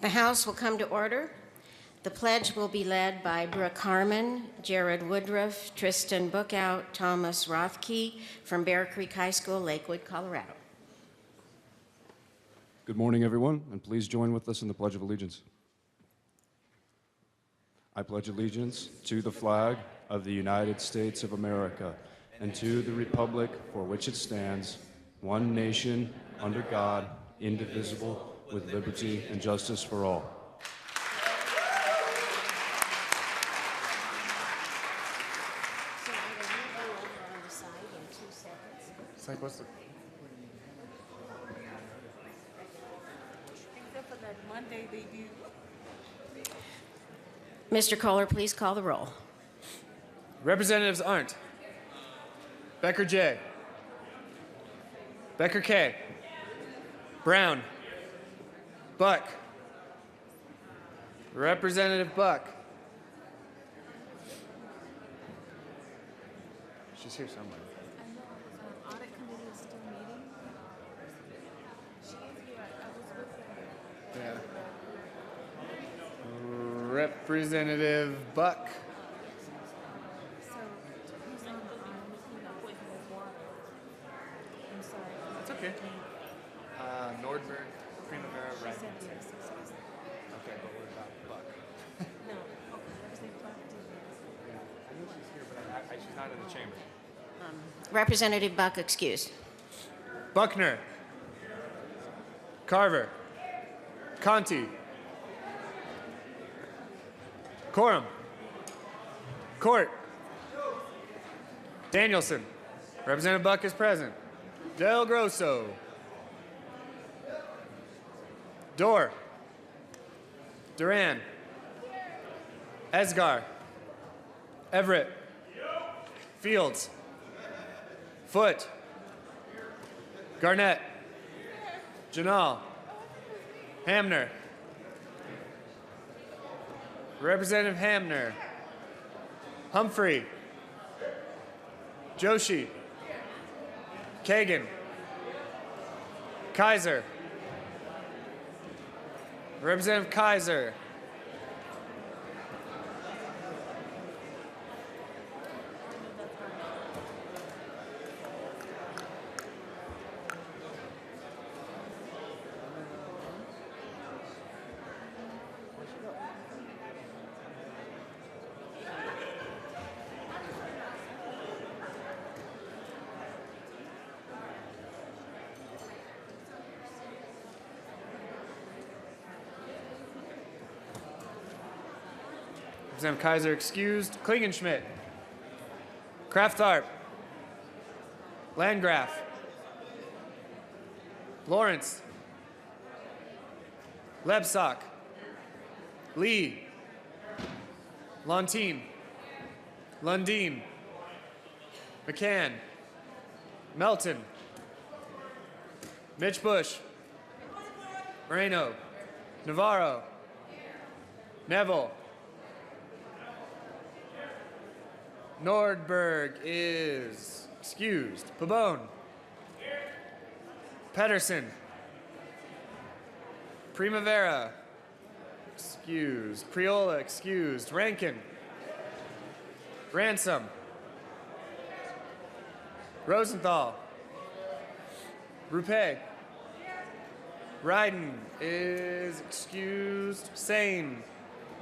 The House will come to order. The pledge will be led by Brooke Harmon, Jared Woodruff, Tristan Bookout, Thomas Rothke from Bear Creek High School, Lakewood, Colorado. Good morning, everyone, and please join with us in the Pledge of Allegiance. I pledge allegiance to the flag of the United States of America and to the republic for which it stands, one nation, under God, indivisible, with liberty and justice for all. It's like, what's the... Except for that Monday they do. Mr. Kohler, please call the roll. Representatives Arndt. Becker J. Becker K. Brown. Buck. Representative Buck. She's here somewhere. I know, audit committee is still meeting. She is here, I was with her. Yeah. Representative Buck. So, who's on with water? I'm sorry. It's okay. Nordberg, Primavera, She Red. said yes. Okay, but what about Buck? No, okay, Representative Buck did Yeah, I know she's here, but she's not in the chamber. Representative Buck, excused. Buckner. Carver. Conti. Coram. Court. Danielson. Representative Buck is present. Del Grosso. Dorr. Duran. Esgar. Everett. Fields. Foote. Garnett. Janal. Hamner. Representative Hamner. Humphrey. Joshi. Kagan. Kaiser. Representative Kaiser. Representative Kaiser excused. Klingenschmidt. Kraftarp. Landgraf. Lawrence. Lebsock. Lee. Lontine. Lundeen. McCann. Melton. Mitch Bush. Moreno. Navarro. Neville. Nordberg is excused. Pabon. Pedersen. Primavera. Excused. Priola excused. Rankin. Ransom. Rosenthal. Rupe. Ryden is excused. Sane.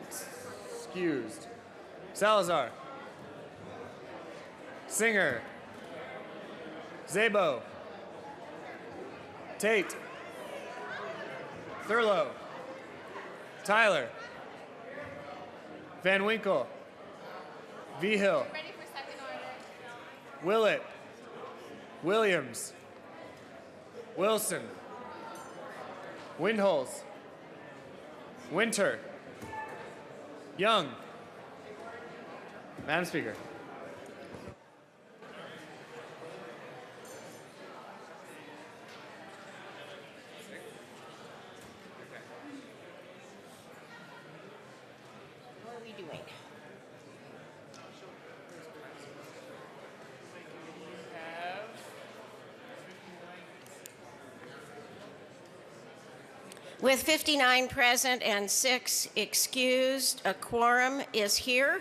Excused. Salazar. Singer. Zabo. Tate. Thurlow. Tyler. Van Winkle. Vigil. Ready for second order. Willett. Williams. Wilson. Windholes. Winter. Young. Madam Speaker. What are we doing? With 59 present and 6 excused, a quorum is here.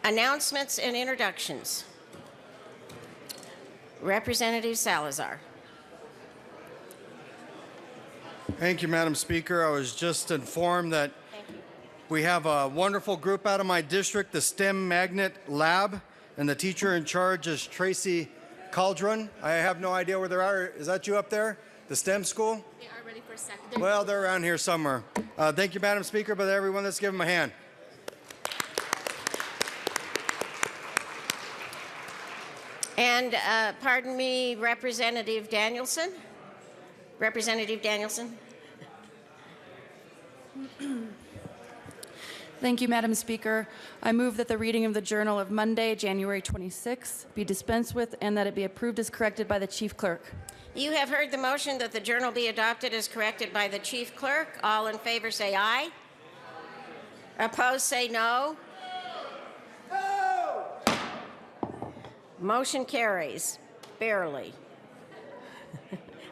Announcements and introductions. Representative Salazar. Thank you, Madam Speaker. I was just informed that we have a wonderful group out of my district, the STEM Magnet Lab, and the teacher in charge is Tracy Caldron. I have no idea where they are. Is that you up there? The STEM school? They are ready for second. Well, they're around here somewhere. Thank you, Madam Speaker, but everyone, let's give them a hand. And pardon me, Representative Danielson? Representative Danielson? Thank you, Madam Speaker. I move that the reading of the Journal of Monday, January 26, be dispensed with and that it be approved as corrected by the Chief Clerk. You have heard the motion that the journal be adopted as corrected by the chief clerk. All in favor say aye. Opposed say no. No! Motion carries, barely.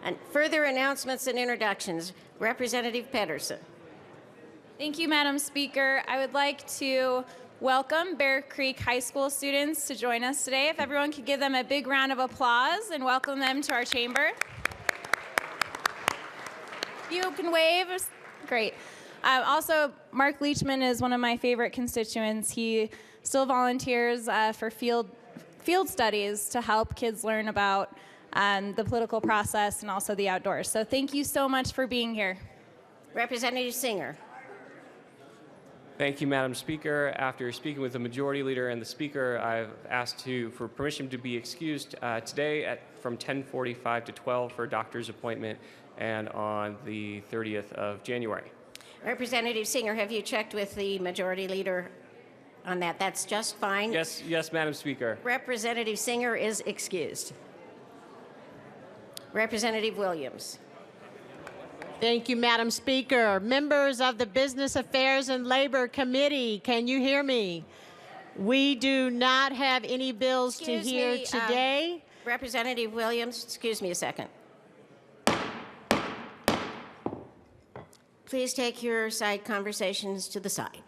And further announcements and introductions. Representative Pedersen. Thank you, Madam Speaker. I would like to welcome Bear Creek High School students to join us today. If everyone could give them a big round of applause and welcome them to our chamber. You can wave. Great. Also, Mark Leachman is one of my favorite constituents. He still volunteers for field studies to help kids learn about the political process and also the outdoors. So thank you so much for being here. Representative Singer. Thank you, Madam Speaker. After speaking with the Majority Leader and the Speaker, I've asked for permission to be excused today from 10:45 to 12 for a doctor's appointment and on the 30th of January. Representative Singer, have you checked with the Majority Leader on that? That's just fine. Yes, Madam Speaker. Representative Singer is excused. Representative Williams. Thank you, Madam Speaker. Members of the Business Affairs and Labor Committee, can you hear me? We do not have any bills to Excuse hear me, today. Representative Williams, excuse me a second. Please take your side conversations to the side.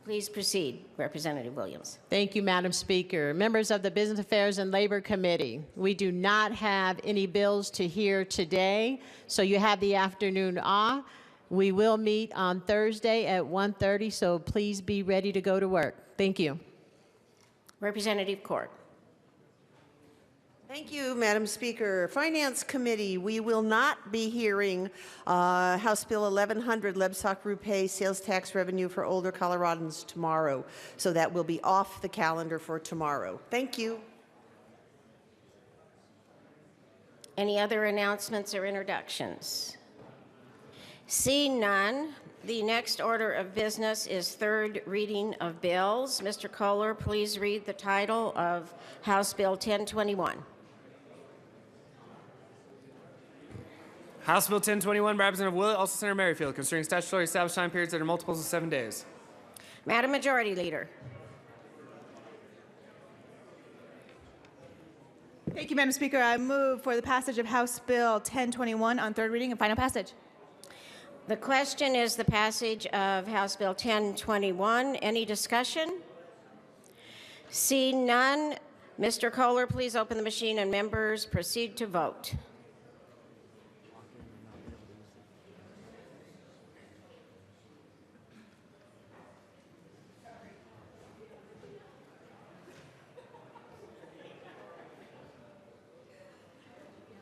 Please proceed, Representative Williams. Thank you, Madam Speaker. Members of the Business Affairs and Labor Committee, we do not have any bills to hear today, so you have the afternoon off. We will meet on Thursday at 1:30, so please be ready to go to work. Thank you. Representative Court. Thank you, Madam Speaker. Finance Committee, we will not be hearing House Bill 1100, Lebsack Rupee sales tax revenue for older Coloradans tomorrow. So that will be off the calendar for tomorrow. Thank you. Any other announcements or introductions? Seeing none, the next order of business is third reading of bills. Mr. Kohler, please read the title of House Bill 1021. House Bill 1021 by Representative Willett, also Senator Merrifield, concerning statutorily established time periods that are multiples of 7 days. Madam Majority Leader. Thank you, Madam Speaker. I move for the passage of House Bill 1021 on third reading and final passage. The question is the passage of House Bill 1021. Any discussion? Seeing none, Mr. Kohler, please open the machine and members proceed to vote.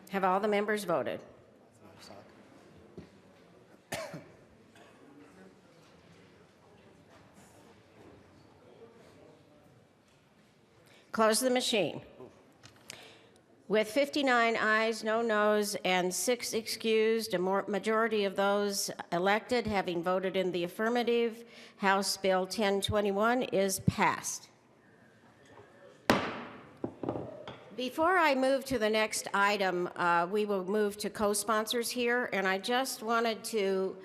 Have all the members voted? Close the machine. With 59 ayes, no noes, and 6 excused, a majority of those elected having voted in the affirmative, House Bill 1021 is passed. Before I move to the next item, we will move to co-sponsors here, and I just wanted to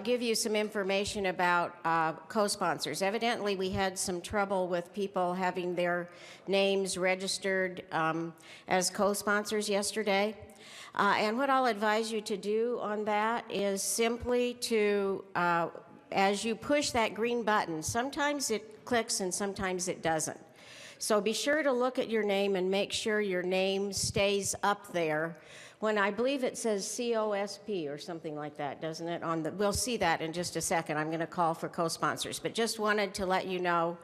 give you some information about co-sponsors. Evidently, we had some trouble with people having their names registered as co-sponsors yesterday. And what I'll advise you to do on that is simply to, as you push that green button, sometimes it clicks and sometimes it doesn't. So be sure to look at your name and make sure your name stays up there. When I believe it says COSP or something like that, doesn't it? We'll see that in just a second. I'm going to call for co-sponsors, but just wanted to let you know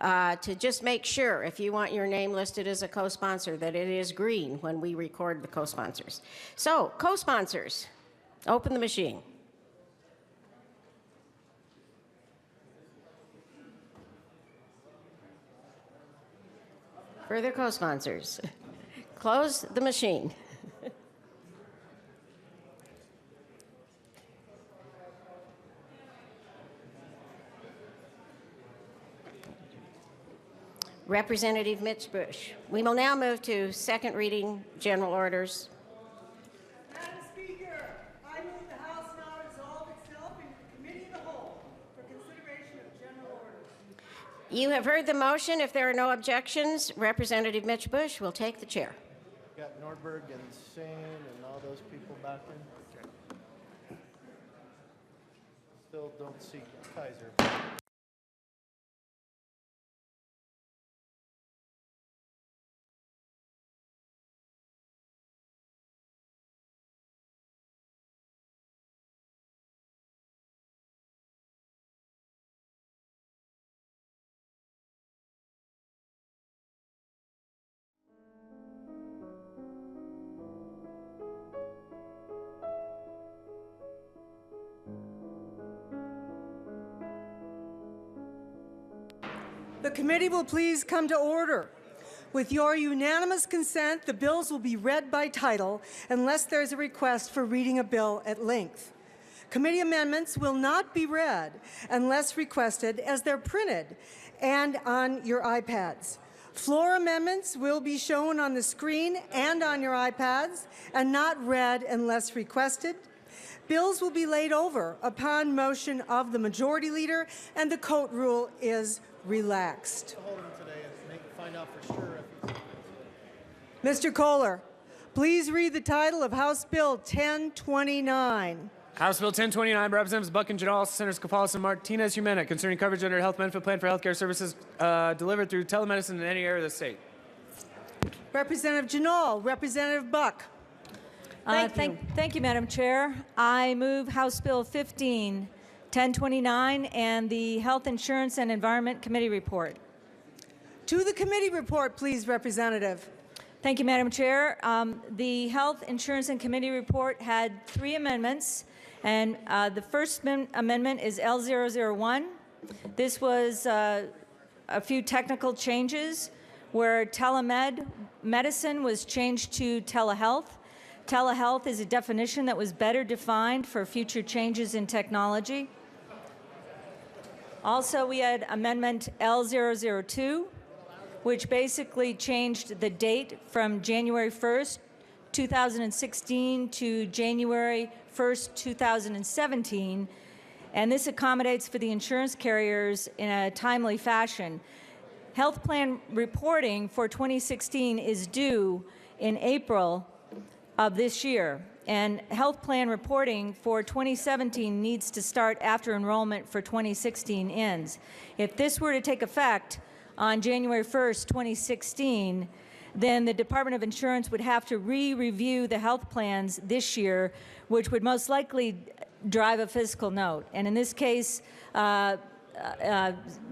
to just make sure if you want your name listed as a co-sponsor that it is green when we record the co-sponsors. So, co-sponsors, open the machine. Further co-sponsors. Close the machine. Representative Mitch Bush. We will now move to second reading general orders. Madam Speaker, I move the House now resolve itself into the committee of the whole for consideration of general orders. You have heard the motion. If there are no objections, Representative Mitch Bush will take the chair. Got Nordberg and Singh and all those people back there. Still don't see Kaiser. The committee will please come to order. With your unanimous consent, the bills will be read by title unless there's a request for reading a bill at length. Committee amendments will not be read unless requested as they're printed and on your iPads. Floor amendments will be shown on the screen and on your iPads and not read unless requested. Bills will be laid over upon motion of the majority leader, and the coat rule is relaxed. Hold him today and find out for sure if he's... Mr. Kohler, please read the title of House Bill 1029. House Bill 1029 by Representatives Buck and Janal, Senators Capalas and Martinez Humana, concerning coverage under a health benefit plan for healthcare services delivered through telemedicine in any area of the state. Representative Janal, Representative Buck. Thank you, Madam Chair. I move House Bill 1029 and the Health Insurance and Environment Committee report. To the committee report, please, Representative. Thank you, Madam Chair. The Health Insurance and Committee report had 3 amendments, and the first amendment is L001. This was a few technical changes where telemedicine was changed to telehealth. Telehealth is a definition that was better defined for future changes in technology. Also, we had Amendment L002, which basically changed the date from January 1st, 2016 to January 1st, 2017. And this accommodates for the insurance carriers in a timely fashion. Health plan reporting for 2016 is due in April of this year, and health plan reporting for 2017 needs to start after enrollment for 2016 ends. If this were to take effect on January 1st, 2016, then the Department of Insurance would have to re-review the health plans this year, which would most likely drive a fiscal note. And in this case,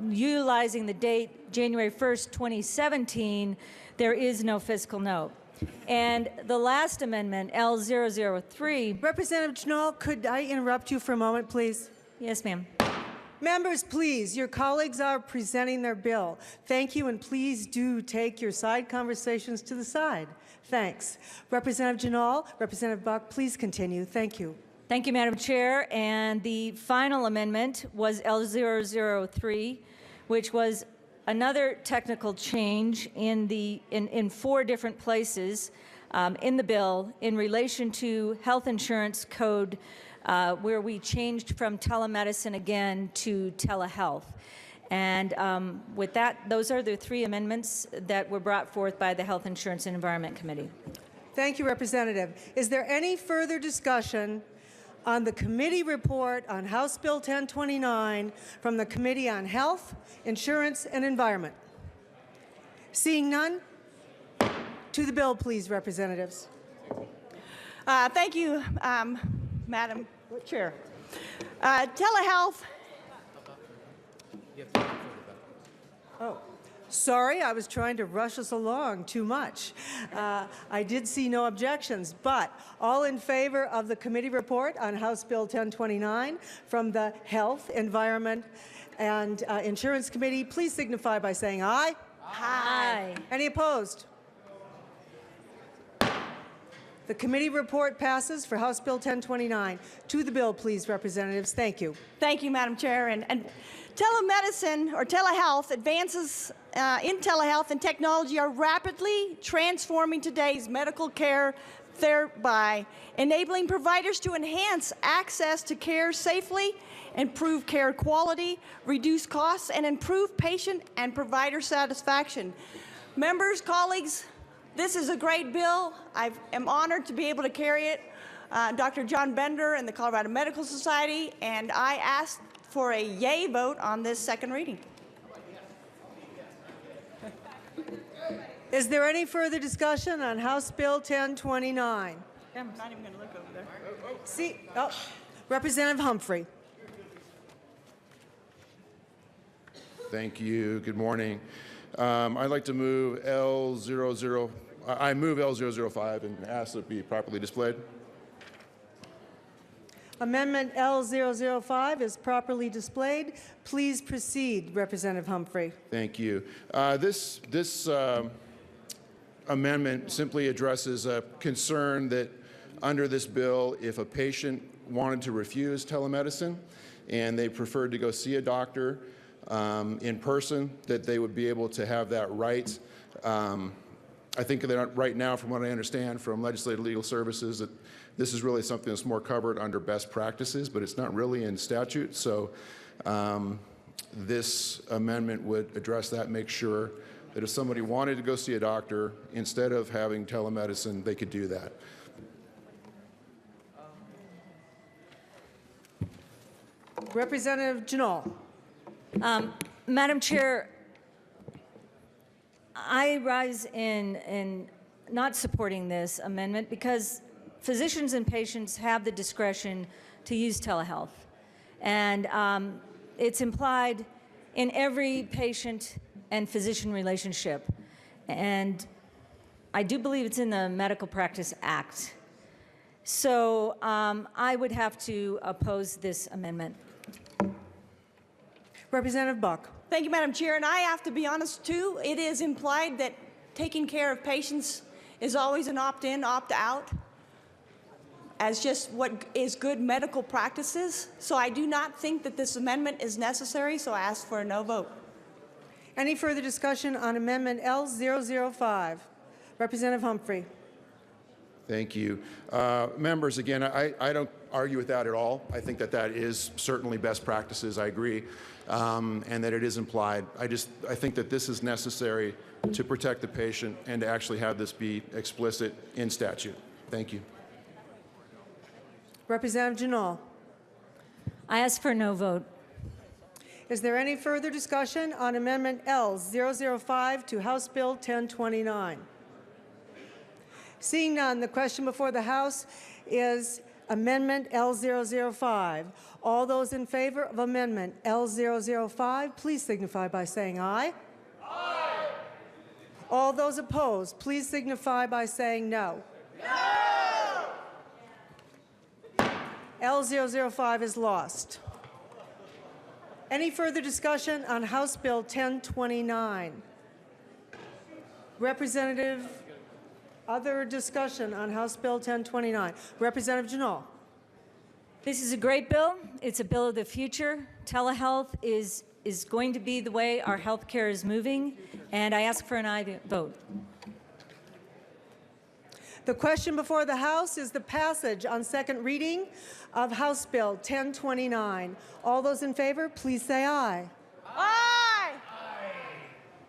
utilizing the date January 1st, 2017, there is no fiscal note. And the last amendment, L003. Representative Janal, could I interrupt you for a moment, please? Yes, ma'am. Members, please, your colleagues are presenting their bill. Thank you, and please do take your side conversations to the side. Thanks. Representative Janal, Representative Buck, please continue. Thank you. Thank you, Madam Chair. And the final amendment was L003, which was another technical change in 4 different places in the bill in relation to health insurance code, where we changed from telemedicine again to telehealth. And with that, those are the 3 amendments that were brought forth by the Health Insurance and Environment Committee. Thank you, Representative. Is there any further discussion on the committee report on House Bill 1029 from the Committee on Health, Insurance, and Environment? Seeing none, to the bill, please, representatives. Thank you, Madam Chair. Telehealth. Oh. Sorry, I was trying to rush us along too much. I did see no objections, but all in favor of the committee report on House Bill 1029 from the Health, Environment, and Insurance Committee, please signify by saying aye. Aye. Any opposed? The committee report passes for House Bill 1029. To the bill, please, representatives. Thank you. Thank you, Madam Chair. And telemedicine or telehealth advances in telehealth and technology are rapidly transforming today's medical care, thereby enabling providers to enhance access to care safely, improve care quality, reduce costs, and improve patient and provider satisfaction. Members, colleagues, this is a great bill. I am honored to be able to carry it. Dr. John Bender and the Colorado Medical Society, and I ask for a yay vote on this second reading. Is there any further discussion on House Bill 1029? I'm not even going to look over there. Representative Humphrey. Thank you. Good morning. I'd like to move L00. I move L005 and ask that it be properly displayed. Amendment L005 is properly displayed. Please proceed, Representative Humphrey. Thank you. This amendment simply addresses a concern that under this bill, if a patient wanted to refuse telemedicine and they preferred to go see a doctor, in person, that they would be able to have that right. I think that right now, from what I understand from Legislative Legal Services, that this is really something that's more covered under best practices, but it's not really in statute. So this amendment would address that, make sure that if somebody wanted to go see a doctor, instead of having telemedicine, they could do that. Representative Janal. Madam Chair, I rise in not supporting this amendment because physicians and patients have the discretion to use telehealth. And it's implied in every patient and physician relationship. And I do believe it's in the Medical Practice Act. So I would have to oppose this amendment. Representative Buck. Thank you, Madam Chair. And I have to be honest, too. It is implied that taking care of patients is always an opt-in, opt-out, as just what is good medical practices. So I do not think that this amendment is necessary, so I ask for a no vote. Any further discussion on Amendment L005? Representative Humphrey. Thank you. Members, again, I don't argue with that at all. I think that that is certainly best practices. I agree. And that it is implied. I think that this is necessary to protect the patient and to actually have this be explicit in statute. Thank you. Representative Janal. I ask for no vote. Is there any further discussion on Amendment L005 to House Bill 1029? Seeing none, the question before the House is Amendment L005. All those in favor of Amendment L005, please signify by saying aye. Aye. All those opposed, please signify by saying no. No! L005 is lost. Any further discussion on House Bill 1029? Representative, other discussion on House Bill 1029. Representative Janal. This is a great bill. It's a bill of the future. Telehealth is going to be the way our health care is moving, and I ask for an aye vote. The question before the House is the passage on second reading of House Bill 1029. All those in favor, please say aye. Aye!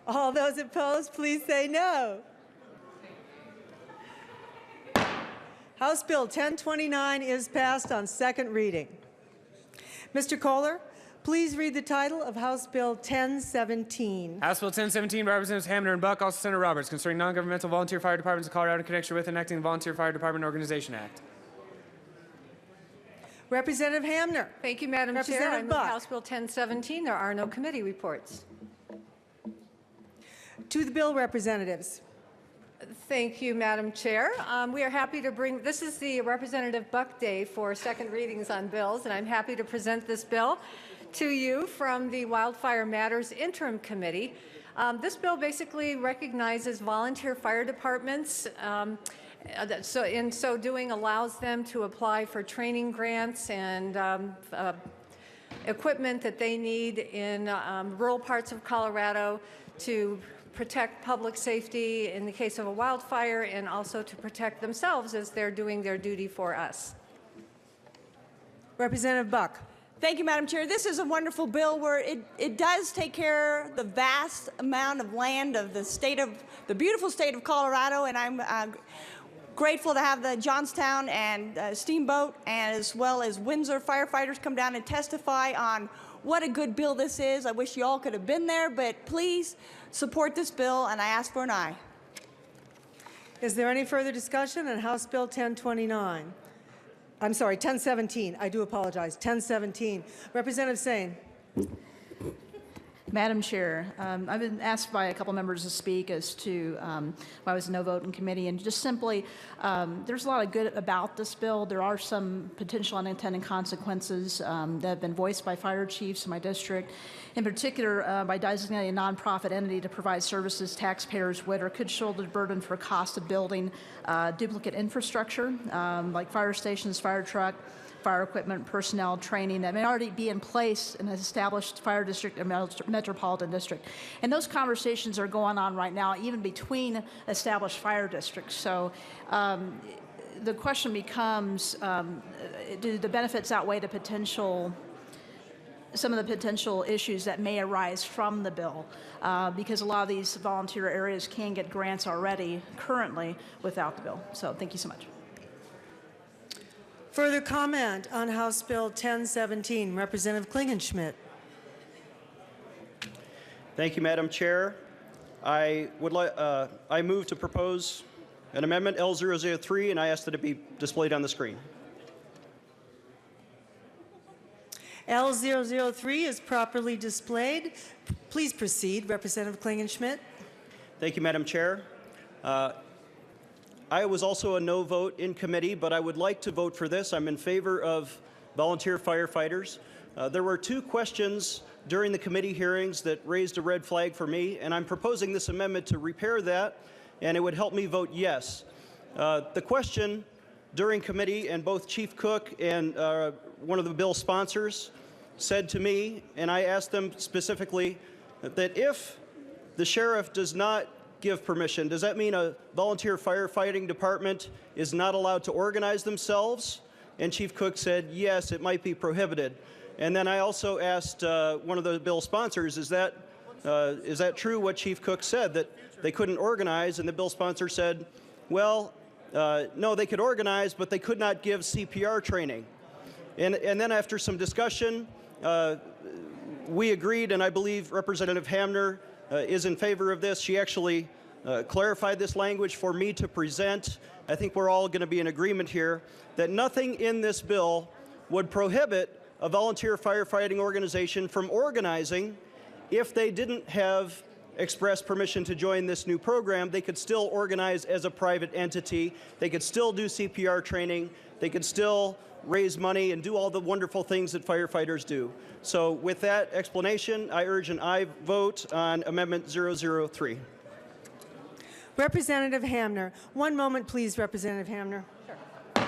All those opposed, please say no. House Bill 1029 is passed on second reading. Mr. Kohler, please read the title of House Bill 1017. House Bill 1017 by Representatives Hamner and Buck, also Senator Roberts, concerning non-governmental volunteer fire departments of Colorado in connection with enacting the Volunteer Fire Department Organization Act. Representative Hamner. Thank you, Madam Chair. I Representative move Buck. House Bill 1017. There are no committee reports. To the bill, representatives. Thank you, Madam Chair. We are happy to bring, this is the Representative Buck Day for second readings on bills, and I'm happy to present this bill to you from the Wildfire Matters Interim Committee. This bill basically recognizes volunteer fire departments, so in so doing allows them to apply for training grants and equipment that they need in rural parts of Colorado to protect public safety in the case of a wildfire, and also to protect themselves as they're doing their duty for us. Representative Buck. Thank you, Madam Chair. This is a wonderful bill where it does take care of the vast amount of land of the beautiful state of Colorado, and I'm grateful to have the Johnstown and Steamboat, and as well as Windsor firefighters come down and testify on what a good bill this is. I wish you all could have been there, but please support this bill, and I ask for an aye. Is there any further discussion on House Bill 1029? I'm sorry, 1017. I do apologize. 1017. Representative Sane. Madam Chair, I've been asked by a couple members to speak as to why I was a no vote in committee, and just simply, there's a lot of good about this bill. There are some potential unintended consequences that have been voiced by fire chiefs in my district, in particular by designating a nonprofit entity to provide services taxpayers would or could shoulder the burden for cost of building duplicate infrastructure, like fire stations, fire truck, fire equipment, personnel, training that may already be in place in an established fire district or metropolitan district. And those conversations are going on right now, even between established fire districts. So the question becomes, do the benefits outweigh the potential, some of the potential issues that may arise from the bill? Because a lot of these volunteer areas can get grants already currently without the bill. So thank you so much. Further comment on House Bill 1017, Representative Klingenschmitt. Thank you, Madam Chair. I move to propose an amendment L003, and I ask that it be displayed on the screen. L003 is properly displayed. Please proceed, Representative Klingenschmitt. Thank you, Madam Chair. I was also a no vote in committee, but I would like to vote for this. I'm in favor of volunteer firefighters. There were two questions during the committee hearings that raised a red flag for me, and I'm proposing this amendment to repair that, and it would help me vote yes. The question during committee, and both Chief Cook and one of the bill sponsors said to me, and I asked them specifically, that if the sheriff does not give permission, does that mean a volunteer firefighting department is not allowed to organize themselves? And Chief Cook said, yes, it might be prohibited. And then I also asked one of the bill sponsors, is that true what Chief Cook said, that they couldn't organize? And the bill sponsor said, well, no, they could organize, but they could not give CPR training. And then after some discussion, we agreed, and I believe Representative Hamner is in favor of this. She actually clarified this language for me to present. I think we're all going to be in agreement here that nothing in this bill would prohibit a volunteer firefighting organization from organizing if they didn't have express permission to join this new program. They could still organize as a private entity. They could still do CPR training. They could still raise money and do all the wonderful things that firefighters do. So with that explanation, I urge an aye vote on Amendment 003. Representative Hamner. One moment, please, Representative Hamner. Sure.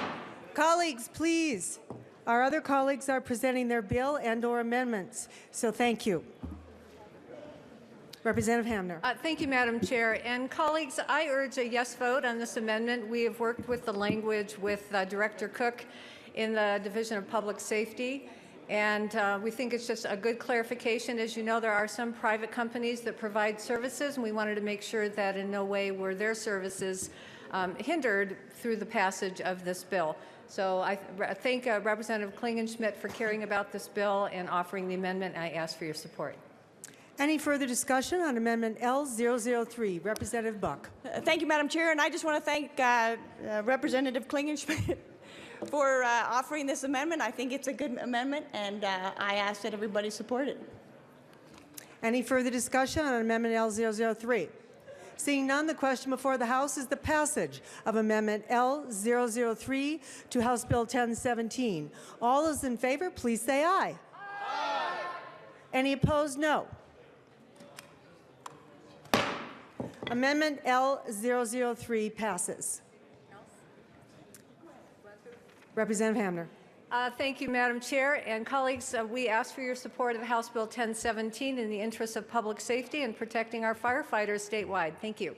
Colleagues, please. Our other colleagues are presenting their bill and/or amendments, so thank you. Representative Hamner. Thank you, Madam Chair. And colleagues, I urge a yes vote on this amendment. We have worked with the language with Director Cook in the Division of Public Safety, and we think it's just a good clarification. As you know, there are some private companies that provide services, and we wanted to make sure that in no way were their services hindered through the passage of this bill. So I thank Representative Klingenschmitt for caring about this bill and offering the amendment. I ask for your support. Any further discussion on Amendment L003? Representative Buck. Thank you, Madam Chair, and I just want to thank Representative Klingenschmitt for offering this amendment. I think it's a good amendment, and I ask that everybody support it. Any further discussion on Amendment L003? Seeing none, the question before the House is the passage of Amendment L003 to House Bill 1017. All those in favor, please say aye. Aye. Any opposed, no. Amendment L003 passes. Representative Hamner. Thank you, Madam Chair. And colleagues, we ask for your support of House Bill 1017 in the interest of public safety and protecting our firefighters statewide. Thank you.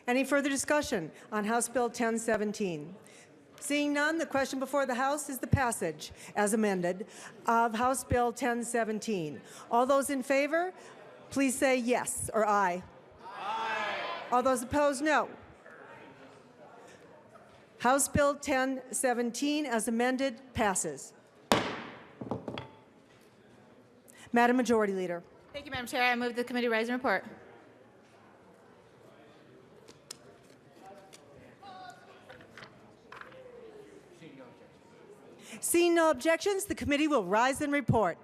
Any further discussion on House Bill 1017? Seeing none, the question before the House is the passage, as amended, of House Bill 1017. All those in favor, please say yes or aye. Aye. All those opposed, no. House Bill 1017, as amended, passes. Madam Majority Leader. Thank you, Madam Chair. I move the committee rise and report. Seeing no objections, the committee will rise and report.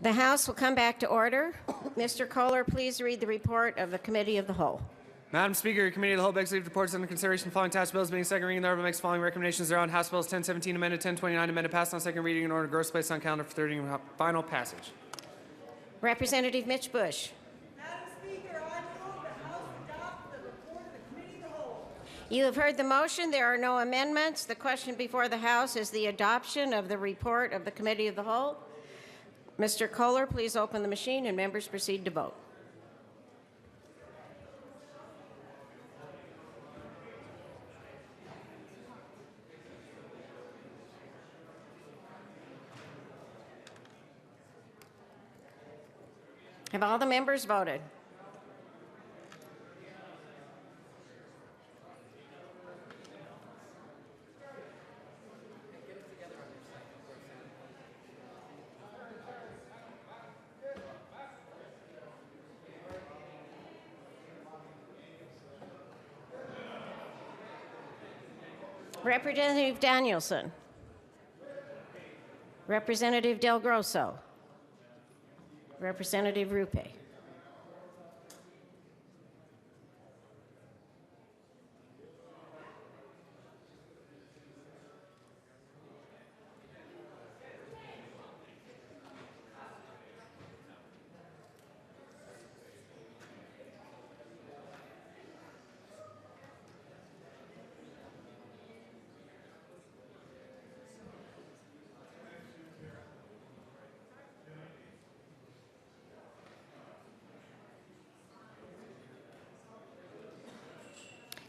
The House will come back to order. Mr. Kohler, please read the report of the Committee of the Whole. Madam Speaker, Committee of the Whole begs leave reports under consideration following tax bills being second reading. The Honorable makes the following recommendations thereon. House Bills 1017 amended, 1029 amended, passed on second reading in order gross placed on calendar for third reading and final passage. Representative Mitch Bush. Madam Speaker, I move the House adopt the report of the Committee of the Whole. You have heard the motion. There are no amendments. The question before the House is the adoption of the report of the Committee of the Whole. Mr. Kohler, please open the machine and members proceed to vote. Have all the members voted? Representative Danielson. Representative Del Grosso. Representative Rupe.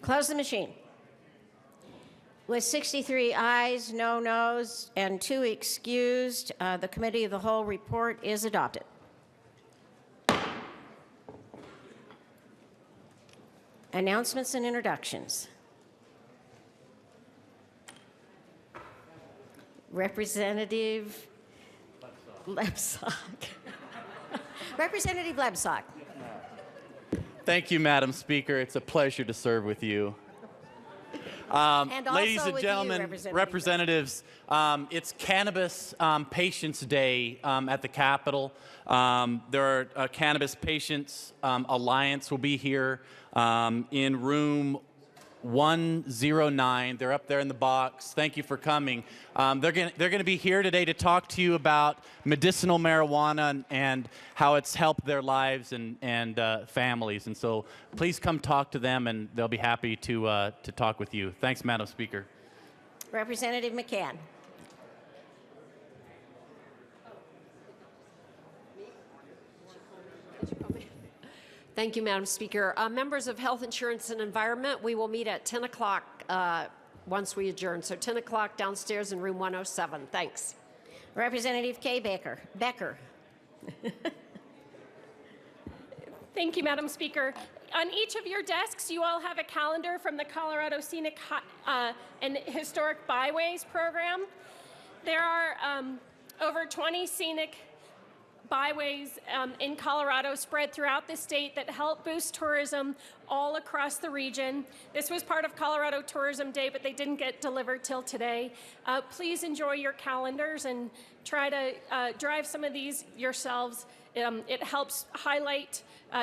Close the machine. With 63 ayes, no noes, and 2 excused, the Committee of the Whole report is adopted. Announcements and introductions. Representative Lebsack. Representative Lebsack. Thank you, Madam Speaker. It's a pleasure to serve with you. And also ladies and with you, gentlemen, representatives, it's Cannabis Patients Day at the Capitol. There are Cannabis Patients Alliance will be here in room 109. They're up there in the box. Thank you for coming. They're going to be here today to talk to you about medicinal marijuana and how it's helped their lives and families. And so please come talk to them, and they'll be happy to talk with you. Thanks, Madam Speaker. Representative McCann. Thank you, Madam Speaker. Members of Health Insurance and Environment, we will meet at 10 o'clock once we adjourn. So 10 o'clock downstairs in room 107. Thanks. Representative Kay Becker. Thank you, Madam Speaker. On each of your desks, you all have a calendar from the Colorado Scenic and Historic Byways program. There are over 20 scenic byways in Colorado spread throughout the state that help boost tourism all across the region. This was part of Colorado Tourism Day, but they didn't get delivered till today. Please enjoy your calendars and try to drive some of these yourselves. It helps highlight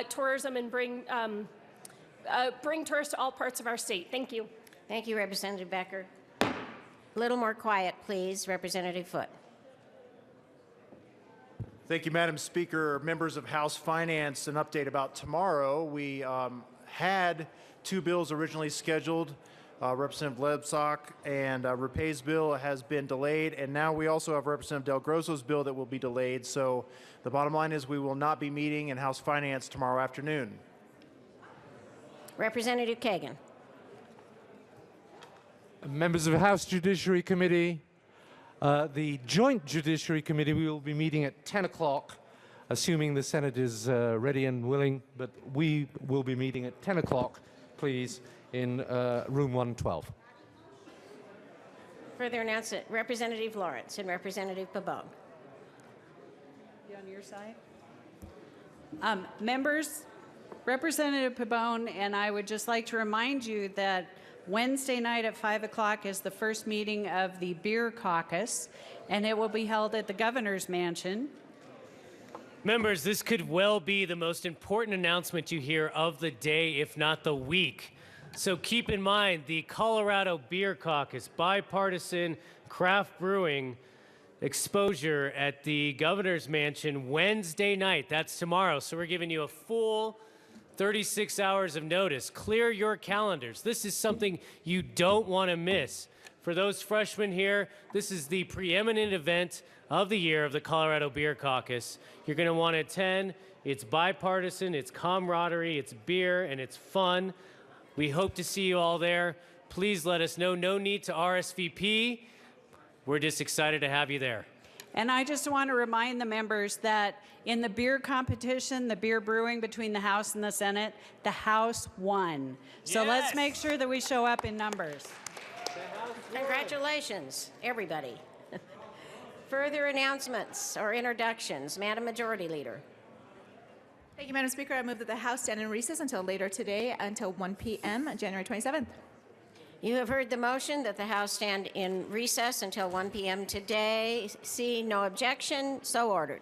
tourism and bring tourists to all parts of our state. Thank you. Thank you, Representative Becker. A little more quiet, please. Representative Foote. Thank you, Madam Speaker. Members of House Finance, an update about tomorrow. We had 2 bills originally scheduled. Representative Lebsack and Rupe's bill has been delayed, and now we also have Representative Del Grosso's bill that will be delayed. So the bottom line is we will not be meeting in House Finance tomorrow afternoon. Representative Kagan. Members of the House Judiciary Committee, the Joint Judiciary Committee, we will be meeting at 10 o'clock, assuming the Senate is ready and willing, but we will be meeting at 10 o'clock, please, in room 112. Further announcement, Representative Lawrence and Representative Pabon. Be on your side. Members, Representative Pabon and I would just like to remind you that Wednesday night at 5 o'clock is the first meeting of the Beer Caucus, and it will be held at the Governor's Mansion. Members, this could well be the most important announcement you hear of the day, if not the week. So keep in mind the Colorado Beer Caucus, bipartisan craft brewing exposure at the Governor's Mansion Wednesday night. That's tomorrow. So we're giving you a full 36 hours of notice. Clear your calendars. This is something you don't want to miss. For those freshmen here, this is the preeminent event of the year of the Colorado Beer Caucus. You're going to want to attend. It's bipartisan, it's camaraderie, it's beer, and it's fun. We hope to see you all there. Please let us know. No need to RSVP. We're just excited to have you there. And I just want to remind the members that in the beer competition, the beer brewing between the House and the Senate, the House won. So let's make sure that we show up in numbers. Congratulations, everybody. Further announcements or introductions? Madam Majority Leader. Thank you, Madam Speaker. I move that the House stand in recess until later today, until 1 p.m., January 27th. You have heard the motion that the House stand in recess until 1 p.m. today. See no objection, so ordered.